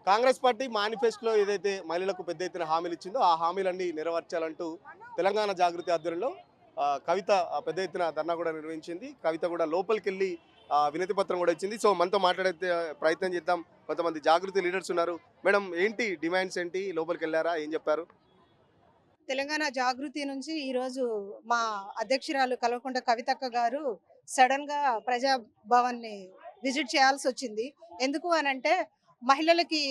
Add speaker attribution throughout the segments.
Speaker 1: Congress party మేనిఫెస్టోలో ఏదైతే మహిళలకు పెద్ద ఎత్తున హామీలు ఇచ్చిందో ఆ హామీలన్నీ నెరవేర్చాలంటూ తెలంగాణ జాగృతి ఆధ్వర్యంలో కవిత పెద్ద ఎత్తున ధర్నా కూడా నిర్వహించింది. కవిత కూడా లోపలికి వెళ్ళి వినతి పత్రం కూడా ఇచ్చింది. సో మనతో మాట్లాడే ప్రయత్నం చేద్దాం. కొంతమంది జాగృతి లీడర్స్ ఉన్నారు. మేడం, ఏంటి డిమాండ్స్, ఏంటి లోపలికి వెళ్ళారా, ఏం చెప్పారు?
Speaker 2: తెలంగాణ జాగృతి నుంచి ఈరోజు మా అధ్యక్షురాలు కల్వకుంట్ల కవితక్క గారు సడన్ గా ప్రజా భవన్ ని విజిట్ చేయాల్సి వచ్చింది. ఎందుకు అనంటే మహిళలకి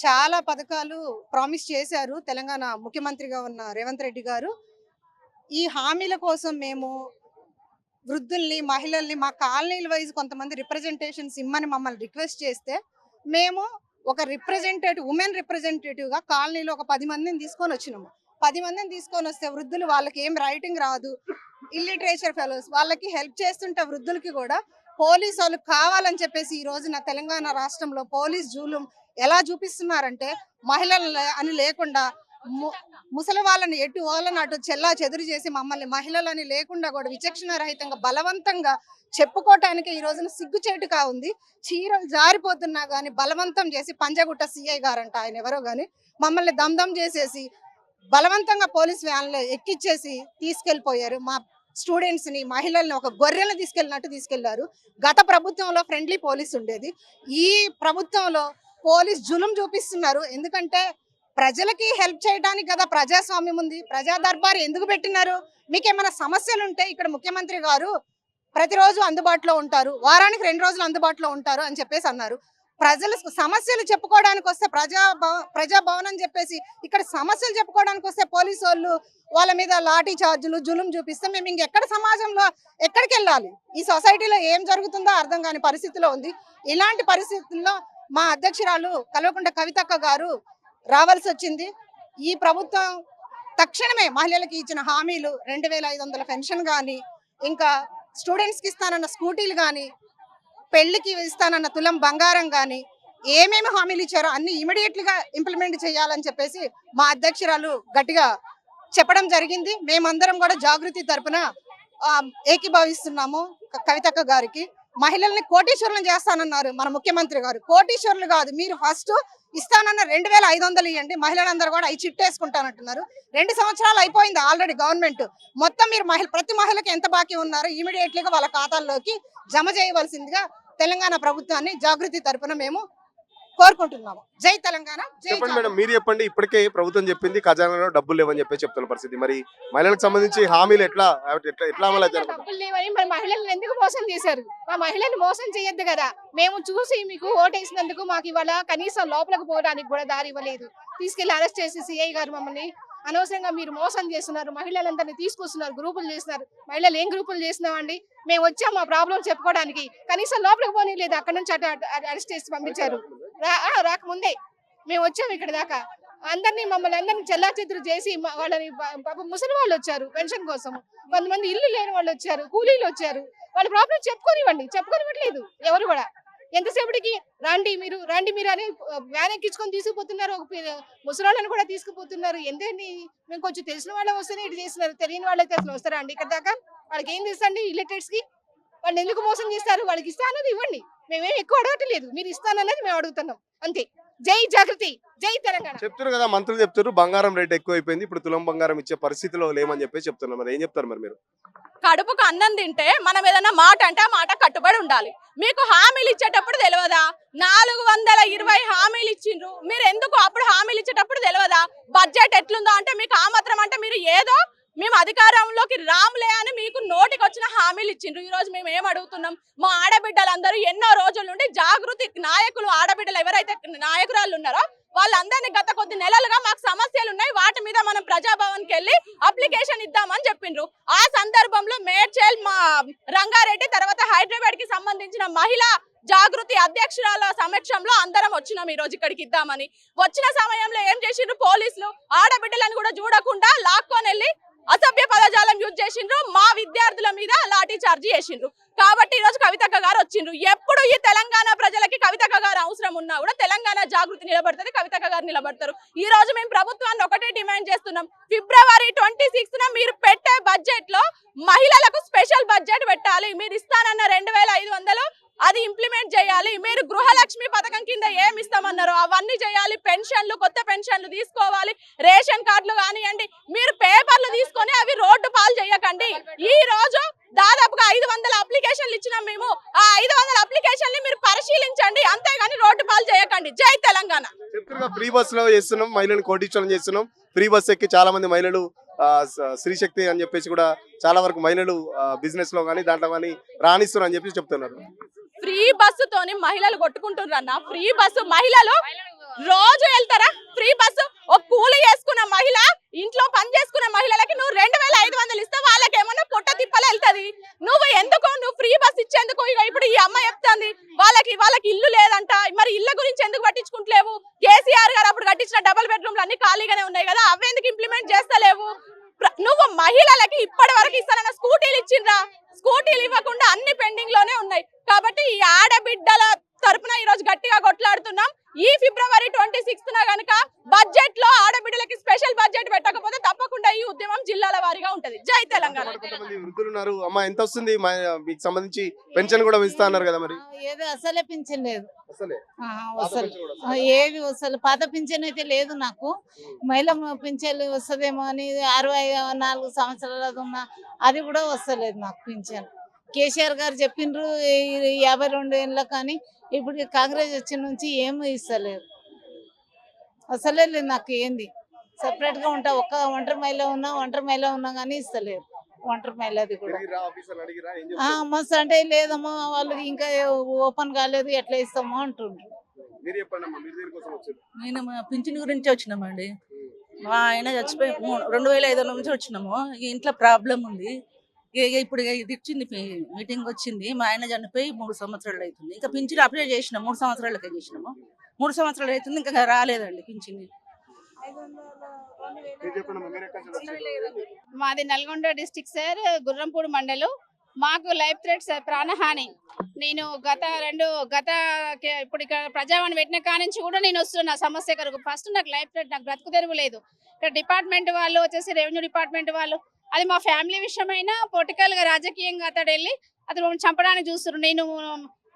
Speaker 2: చాలా పథకాలు ప్రామిస్ చేశారు తెలంగాణ ముఖ్యమంత్రిగా ఉన్న రేవంత్ రెడ్డి గారు. ఈ హామీల కోసం మేము వృద్ధుల్ని, మహిళల్ని మా కాలనీల వైజ్ కొంతమంది రిప్రజెంటేషన్స్ ఇమ్మని మమ్మల్ని రిక్వెస్ట్ చేస్తే మేము ఒక ఉమెన్ రిప్రజెంటేటివ్ గా కాలనీలో ఒక 10 మందిని తీసుకొని వచ్చినాము. 10 మందిని తీసుకొని వస్తే వృద్ధులు, వాళ్ళకి ఏం రైటింగ్ రాదు, ఇల్లిటరేచర్ ఫెలోస్, వాళ్ళకి హెల్ప్ చేస్తుంటే వృద్ధులకి కూడా పోలీసు వాళ్ళు కావాలని చెప్పేసి ఈ రోజున తెలంగాణ రాష్ట్రంలో పోలీస్ జూలుం ఎలా చూపిస్తున్నారంటే మహిళలు అని లేకుండా ముసలి వాళ్ళని ఎటు వాళ్ళని అటు చెల్లా చెదురు చేసి మమ్మల్ని మహిళలని లేకుండా కూడా విచక్షణ రహితంగా బలవంతంగా చెప్పుకోవటానికి ఈ రోజున సిగ్గుచేటుగా ఉంది. చీరలు జారిపోతున్నా గానీ బలవంతం చేసి పంజగుట్ట సిఐ గారంట ఆయన ఎవరో గాని మమ్మల్ని దమ్దం చేసేసి బలవంతంగా పోలీస్ వ్యాన్లో ఎక్కిచ్చేసి తీసుకెళ్లిపోయారు. మా స్టూడెంట్స్ ని, మహిళల్ని ఒక గొర్రెలను తీసుకెళ్ళినట్టు తీసుకెళ్లారు. గత ప్రభుత్వంలో ఫ్రెండ్లీ పోలీస్ ఉండేది. ఈ ప్రభుత్వంలో పోలీస్ జులుం చూపిస్తున్నారు. ఎందుకంటే ప్రజలకి హెల్ప్ చేయడానికి కదా ప్రజాస్వామ్యం ఉంది. ప్రజా దర్బారు ఎందుకు పెట్టినారు? మీకేమైనా సమస్యలు ఉంటే ఇక్కడ ముఖ్యమంత్రి గారు ప్రతిరోజు అందుబాటులో ఉంటారు, వారానికి 2 రోజులు అందుబాటులో ఉంటారు అని చెప్పేసి అన్నారు. ప్రజలు సమస్యలు చెప్పుకోవడానికి వస్తే ప్రజాభవన్ అని చెప్పేసి ఇక్కడ సమస్యలు చెప్పుకోవడానికి వస్తే పోలీసు వాళ్ళు వాళ్ళ మీద లాఠీ చార్జులు, జులుం చూపిస్తే మేము ఇంకెక్కడ సమాజంలో ఎక్కడికి వెళ్ళాలి? ఈ సొసైటీలో ఏం జరుగుతుందో అర్థం కాని పరిస్థితిలో ఉంది. ఇలాంటి పరిస్థితుల్లో మా అధ్యక్షురాలు కల్వకుంట్ల కవితక్క గారు రావాల్సి వచ్చింది. ఈ ప్రభుత్వం తక్షణమే మహిళలకు ఇచ్చిన హామీలు 2500 పెన్షన్ కానీ, ఇంకా స్టూడెంట్స్కి ఇస్తానన్న స్కూటీలు కానీ, పెళ్లికి ఇస్తానన్న తులం బంగారం కానీ, ఏమేమి హామీలు ఇచ్చారో అన్ని ఇమీడియట్లీగా ఇంప్లిమెంట్ చేయాలని చెప్పేసి మా అధ్యక్షురాలు గట్టిగా చెప్పడం జరిగింది. మేమందరం కూడా జాగృతి తరపున ఏకీభవిస్తున్నాము కవితక్క గారికి. మహిళల్ని కోటీశ్వరులను చేస్తానన్నారు మన ముఖ్యమంత్రి గారు. కోటీశ్వరులు కాదు, మీరు ఫస్ట్ ఇస్తానన్న 2500 ఇవ్వండి, మహిళలందరూ కూడా అవి చిట్టేసుకుంటానంటున్నారు. 2 సంవత్సరాలు అయిపోయింది ఆల్రెడీ గవర్నమెంట్. మొత్తం మీరు ప్రతి మహిళకి ఎంత బాకీ ఉన్నారో ఇమీడియట్లీగా వాళ్ళ ఖాతాల్లోకి జమ చేయవలసిందిగా తెలంగాణ ప్రభుత్వాన్ని జాగృతి తరపున మేము కోరుకుంటున్నాము. జై తెలంగాణ.
Speaker 1: చెప్పండి మేడం, మీరు చెప్పండి. ఇప్పటికే ప్రభుత్వం చెప్పింది ఖజానాలో డబ్బులు లేవని చెప్పి చెప్తున్న పరిస్థితి. మరి మహిళలకు సంబంధించి హామీలు ఎట్లా అమలు అవుతాయి?
Speaker 3: డబ్బులు లేవని మరి మహిళలను ఎందుకు మోసం చేశారు? మా మహిళలు మోసం చేయొద్దు కదా. మేము చూసి మీకు ఓటేసినందుకు మాకు ఇవాళ కనీసం లోపలికి పోవడానికి కూడా దారి ఇవ్వలేదు. తీసుకెళ్లి అరెస్ట్ చేసి సిఐ గారు మమ్మల్ని అనవసరంగా మీరు మోసం చేస్తున్నారు, మహిళలందరినీ తీసుకొస్తున్నారు, గ్రూపులు చేస్తున్నారు. మహిళలు ఏం గ్రూపులు చేస్తున్నామండి? మేము వచ్చాం మా ప్రాబ్లం చెప్పుకోవడానికి, కనీసం లోపలికి పోనీ లేదు. అక్కడ నుంచి అటు అరెస్ట్ చేసి పంపించారు. రాకముందే మేము వచ్చాము ఇక్కడ దాకా. మమ్మల్ని అందరినీ చెల్లాచెదురు చేసి వాళ్ళని ముసలి వాళ్ళు వచ్చారు పెన్షన్ కోసం, కొంతమంది ఇల్లు లేని వాళ్ళు వచ్చారు, కూలీలు వచ్చారు. వాళ్ళ ప్రాబ్లం చెప్పుకోనివ్వట్లేదు ఎవరు కూడా. ఎంతసేపటికి రండి మీరు అని వ్యాన్ ఎక్కించుకొని తీసుకుపోతున్నారు. ముసలాళ్ళని కూడా తీసుకుపోతున్నారు. ఎంతండి, మేము కొంచెం తెలిసిన వాళ్ళే వస్తేనే ఇటు చేస్తున్నారు, తెలియని వాళ్ళైతే అసలు వస్తారా అండి ఇక్కడ దాకా? వాళ్ళకి ఏం తెలుసండి ఇల్లిటరేట్స్ కి? వాళ్ళని ఎందుకు మోసం చేస్తారు? వాళ్ళకి ఇస్తా అన్నది ఇవ్వండి, మేమేం ఎక్కువ అడగట్లేదు, మీరు ఇస్తానన్నది మేము అడుగుతున్నాం అంతే. జై జాగృతి, జై తెలంగాణ.
Speaker 1: చెప్తారు కదా, మంత్రులు చెప్తారు బంగారం రేట్ ఎక్కువ అయిపోయింది, ఇప్పుడు తులం బంగారం ఇచ్చే పరిస్థితిలో లేమని చెప్పి చెప్తున్నారు. మరి ఏం చెప్తారు మరి మీరు?
Speaker 4: కడుపుకు అన్నం తింటే మనం ఏదైనా మాట అంటే ఆ మాట కట్టుబడి ఉండాలి. మీకు హామీలు ఇచ్చేటప్పుడు తెలియదా? 420 హామీలు ఇచ్చిండ్రు, మీరు ఎందుకు అప్పుడు హామీలు ఇచ్చేటప్పుడు తెలియదా? బడ్జెట్ ఎట్లుందో అంటే మీకు ఆ మాత్రం అంటే మీరు ఏదో మేము అధికారంలోకి రాములే అని మీకు నోటికి వచ్చిన హామీలు ఇచ్చిండ్రు. ఈ రోజు మేము ఏం అడుగుతున్నాం? మా ఆడబిడ్డలందరూ ఎన్నో రోజుల నుండి జాగృతి నాయకులు, ఆడబిడ్డలు ఎవరైతే నాయకురాళ్ళు ఉన్నారో వాళ్ళందరినీ గత కొద్ది నెలలుగా మాకు సమస్యలు ఉన్నాయి, వాటి మీద మనం ప్రజాభవన్కి వెళ్ళి అప్లికేషన్ ఇద్దామని చెప్పిండ్రు. ఆ సందర్భంలో మేడ్చల్, మా రంగారెడ్డి, తర్వాత హైదరాబాద్ కి సంబంధించిన మహిళా జాగృతి అధ్యక్షురాల సమక్షంలో అందరం వచ్చినాం ఈ రోజు ఇక్కడికి ఇద్దామని. వచ్చిన సమయంలో ఏం చేసిండ్రు? పోలీసులు ఆడబిడ్డలను కూడా చూడకుండా లాక్కొని వెళ్ళి అసభ్య పదజాలం యూజ్ చేసిండ్రు, మా విద్యార్థుల మీద లాఠీ చార్జీ చేసిండ్రు. కాబట్టి ఈ రోజు కవితక్క గారు వచ్చిండ్రు. ఎప్పుడు ఈ తెలంగాణ ప్రజలకి కవితక్క గారు అవసరం ఉన్నా కూడా తెలంగాణ జాగృతి నిలబడుతుంది, కవితక్క గారు నిలబడతారు. ఈ రోజు మేము ప్రభుత్వాన్ని ఒకటే డిమాండ్ చేస్తున్నాం, ఫిబ్రవరి 26న మీరు పెట్టే బడ్జెట్ లో మహిళలకు స్పెషల్ బడ్జెట్ పెట్టాలి. మీరు ఇస్తానన్న 2500 అది ఇంప్లిమెంట్ చేయాలి. మీరు గృహలక్ష్మి పథకం కింద ఏమి ఇస్తామన్నారు ఉన్నారో అవన్నీ చేయాలి. పెన్షన్లు, కొత్త పెన్షన్లు తీసుకోవాలి, రేషన్ కార్డులు కానివ్వండి. మీరు పేపర్లు తీసుకొని అవి రోడ్డు పాలు చేయకండి. ఈ రోజు దాదాపుగా 500 అప్లికేషన్లు ఇచ్చినాం మేము. ఆ 500 అప్లికేషన్లు మీరు పరిశీలించండి, అంతేగాని రోడ్డు పాలు చేయకండి. జై తెలంగాణ.
Speaker 1: చెప్తున్నా ఫ్రీ బస్ లో చేస్తున్నాం, మహిళలను కోటీశ్వరం చేస్తున్నాం. ఫ్రీ బస్ ఎక్కి చాలా మంది మహిళలు శ్రీశక్తి అని చెప్పేసి కూడా చాలా వరకు మహిళలు బిజినెస్ లో కానీ దాంట్లో కానీ రాణిస్తున్నారు అని చెప్పి చెప్తున్నారు.
Speaker 4: ఫ్రీ బస్సుతోని మహిళలు కొట్టుకుంటున్నారు అన్న. ఫ్రీ బస్సు మహిళలు రోజు వెళ్తారా? ఫ్రీ బస్సు ఒక కూలి చేసుకున్న మహిళ, ఇంట్లో పని చేసుకునే మహిళలకి నువ్వు 2500 ఇస్తే వాళ్ళకి ఏమన్నా పొట్ట తిప్పలు వెళ్తుంది. నువ్వు ఫ్రీ బస్ ఇచ్చేందుకు ఇప్పుడు ఈ అమ్మ చెప్తాంది వాళ్ళకి ఇల్లు లేదంట. మరి ఇళ్ళ గురించి ఎందుకు పట్టించుకుంటలేవు? కేసీఆర్ గారు అప్పుడు కట్టించిన డబుల్ బెడ్రూమ్లు అన్ని ఖాళీగానే ఉన్నాయి కదా, అవి ఎందుకు ఇంప్లిమెంట్ చేస్తలేవు? నువ్వు మహిళలకి ఇప్పటి వరకు ఇస్తానన్న స్కూటీలు ఇచ్చిండ్రా? స్కూటీలు ఇవ్వకుండా అన్ని పెండింగ్ లోనే ఉన్నాయి. కాబట్టి ఈ ఆడబిడ్డల తరపున ఈ రోజు గట్టిగా కొట్లాడుతున్నాం. ఈ ఫిబ్రవరి 26న గనుక బడ్జెట్ లో ఆడబిడ్డలకి స్పెషల్ బడ్జెట్ పెట్టకపోతే తప్పకుండా ఈ ఉద్యమం జిల్లాల వారీగా ఉంటది. జై తెలంగాణ.
Speaker 1: కొంతమంది వృద్ధులు ఉన్నారు, అమ్మ ఎంత వస్తుంది మీకు సంబంధించి పెన్షన్ కూడా ఇస్తా అన్నారు కదా, మరి
Speaker 5: ఏదో అసలే పింఛన్ లేదు.
Speaker 1: అసలే
Speaker 5: ఏది అసలు పాత పింఛన్ అయితే లేదు నాకు. మహిళా పింఛన్ వస్తుందేమో అని 64 సంవత్సరాలు ఉన్నా అది కూడా వస్తలేదు నాకు పింఛన్. కేసీఆర్ గారు చెప్పిండ్రు 52 ఏళ్ళ, కానీ ఇప్పుడు కాంగ్రెస్ వచ్చిన నుంచి ఏమి ఇస్తలేరు. అసలే లేదు నాకు. ఏంది సపరేట్ గా ఉంటా, ఒక్క ఒంటరి మహిళ ఉన్నా కానీ ఇస్తలేరు. ఒంటరి మహిళది కూడా మస్తు అంటే లేదమ్మా వాళ్ళు ఇంకా ఓపెన్ కాలేదు, ఎట్లా ఇస్తామో అంటుండ్రు.
Speaker 6: నేను పింఛన్ గురించి వచ్చినామండి. మా ఆయన చచ్చిపోయి 2005 నుంచి వచ్చినాము. ఇంట్లో ప్రాబ్లం ఉంది. ఇప్పుడు ఇది ఇచ్చింది, మీటింగ్ వచ్చింది. మా ఆయన చనిపోయి 3 సంవత్సరాలు అవుతుంది. ఇంకా పింఛన్ అప్లై చేసినాం, 3 సంవత్సరాలకే చేసినాము. 3 సంవత్సరాలు అవుతుంది, ఇంకా రాలేదండి పింఛన్.
Speaker 3: మాది నల్గొండ డిస్టిక్ సార్, గుర్రంపూడి మండలం. మాకు లైఫ్ థ్రెట్ సార్, ప్రాణహాని. నేను ఇప్పుడు ఇక్కడ ప్రజావాణి పెట్టిన కాడ నుంచి కూడా నేను వస్తున్నా సమస్య కొరకు. ఫస్ట్ నాకు లైఫ్ థ్రెట్, నాకు బ్రతుకు తెరువు లేదు. ఇక్కడ డిపార్ట్మెంట్ వాళ్ళు వచ్చేసి రెవెన్యూ డిపార్ట్మెంట్ వాళ్ళు, అది మా ఫ్యామిలీ విషయమైనా పొలిటికల్ గా రాజకీయంగా అతను చంపడానికి చూస్తున్నారు. నేను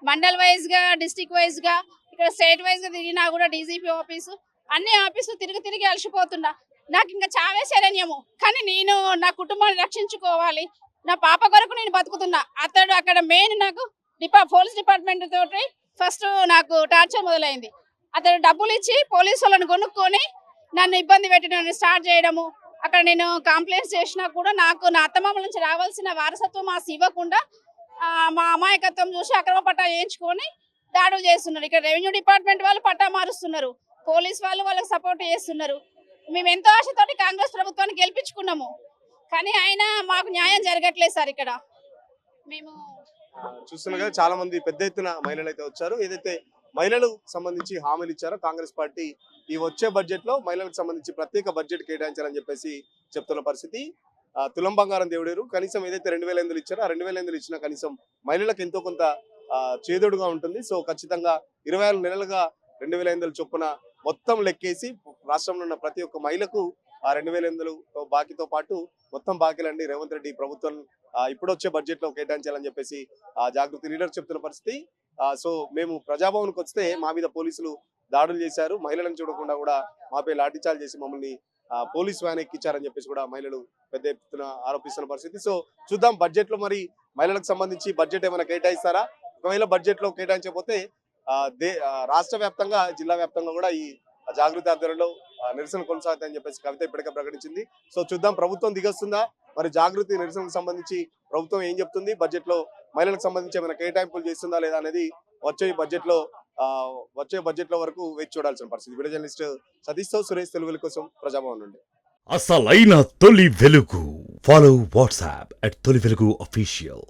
Speaker 3: మండల్ వైజ్ గా, డిస్టిక్ వైజ్ గా, ఇక్కడ స్టేట్ వైజ్ గా తిరిగినా కూడా డీజీపీ ఆఫీసు, అన్ని ఆఫీసు తిరిగి అలసిపోతున్నా. నాకు ఇంకా చావే శరణ్యము. కానీ నేను నా కుటుంబాన్ని రక్షించుకోవాలి, నా పాప కొరకు నేను బతుకుతున్నా. అతడు అక్కడ మెయిన్ నాకు పోలీస్ డిపార్ట్మెంట్ తోటి ఫస్ట్ నాకు టార్చర్ మొదలైంది. అతడు డబ్బులు ఇచ్చి పోలీసు వాళ్ళని కొనుక్కొని నన్ను ఇబ్బంది పెట్టడం స్టార్ట్ చేయడము. అక్కడ నేను కంప్లైంట్స్ చేసినా కూడా నాకు నా అత్తమామల నుంచి రావాల్సిన వారసత్వం ఇవ్వకుండా మా అమాయకత్వం చూసి అక్రమ పట్టా వేయించుకొని దాడులు చేస్తున్నారు. ఇక్కడ రెవెన్యూ డిపార్ట్మెంట్ వాళ్ళు పట్టా మారుస్తున్నారు, పోలీస్ వాళ్ళు వాళ్ళకి సపోర్ట్ చేస్తున్నారు. మేము ఎంతో ఆశతోటి కాంగ్రెస్ ప్రభుత్వాన్ని గెలిపించుకున్నాము, కానీ అయినా మాకు న్యాయం జరగట్లేదు సార్. ఇక్కడ మేము
Speaker 1: చూస్తున్నా చాలా మంది పెద్ద ఎత్తున మహిళలు అయితే వచ్చారు. ఏదైతే మహిళలకు సంబంధించి హామీలు ఇచ్చారో కాంగ్రెస్ పార్టీ ఈ వచ్చే బడ్జెట్ లో మహిళలకు సంబంధించి ప్రత్యేక బడ్జెట్ కేటాయించాలని చెప్పేసి చెప్తున్న పరిస్థితి. తులం బంగారం దేవుడేరు. కనీసం ఏదైతే 2500 ఇచ్చారో ఆ 2500 ఇచ్చినా కనీసం మహిళలకు ఎంతో కొంత చేదోడుగా ఉంటుంది. సో ఖచ్చితంగా 24 నెలలుగా 2500 చొప్పున మొత్తం లెక్కేసి రాష్ట్రంలో ఉన్న ప్రతి ఒక్క మహిళకు ఆ 2500 బాకీతో పాటు మొత్తం బాకీలన్నీ రేవంత్ రెడ్డి ప్రభుత్వం ఇప్పుడు వచ్చే బడ్జెట్ లో కేటాయించాలని చెప్పేసి జాగృతి లీడర్ చెప్తున్న పరిస్థితి. సో మేము ప్రజాభవన్కి వస్తే మా మీద పోలీసులు దాడులు చేశారు, మహిళలను చూడకుండా కూడా మాపై లాఠీచార్జ్ చేసి మమ్మల్ని పోలీస్ వ్యాన్ ఎక్కించారని చెప్పేసి కూడా మహిళలు పెద్ద ఎత్తున ఆరోపిస్తున్న పరిస్థితి. సో చూద్దాం బడ్జెట్ లో మరి మహిళలకు సంబంధించి బడ్జెట్ ఏమైనా కేటాయిస్తారా? ఒకవేళ బడ్జెట్ లో కేటాయించకపోతే రాష్ట్ర వ్యాప్తంగా, జిల్లా వ్యాప్తంగా కూడా ఈ జాగృతి ఆధ్వర్యంలో నిరసన కొనసాగుతాయని చెప్పేసి కవిత ఇప్పటికే ప్రకటించింది. సో చూద్దాం ప్రభుత్వం దిగొస్తుందా, మరి జాగృతి నిరసనకు సంబంధించి ప్రభుత్వం ఏం చెప్తుంది, బడ్జెట్ లో మహిళలకు సంబంధించి ఏమైనా కేటాయింపులు చేస్తుందా లేదా అనేది వచ్చే బడ్జెట్ లో వరకు వేచి చూడాల్సిన పరిస్థితి. వీడియో జర్నలిస్ట్ సతీష్ తో సురేష్, తెలుగు వెలుగు కోసం, ప్రజాభవన్ నుండి.
Speaker 7: అసలైన తొలి వెలుగు. ఫాలో వాట్సాప్ @తొలి వెలుగు official.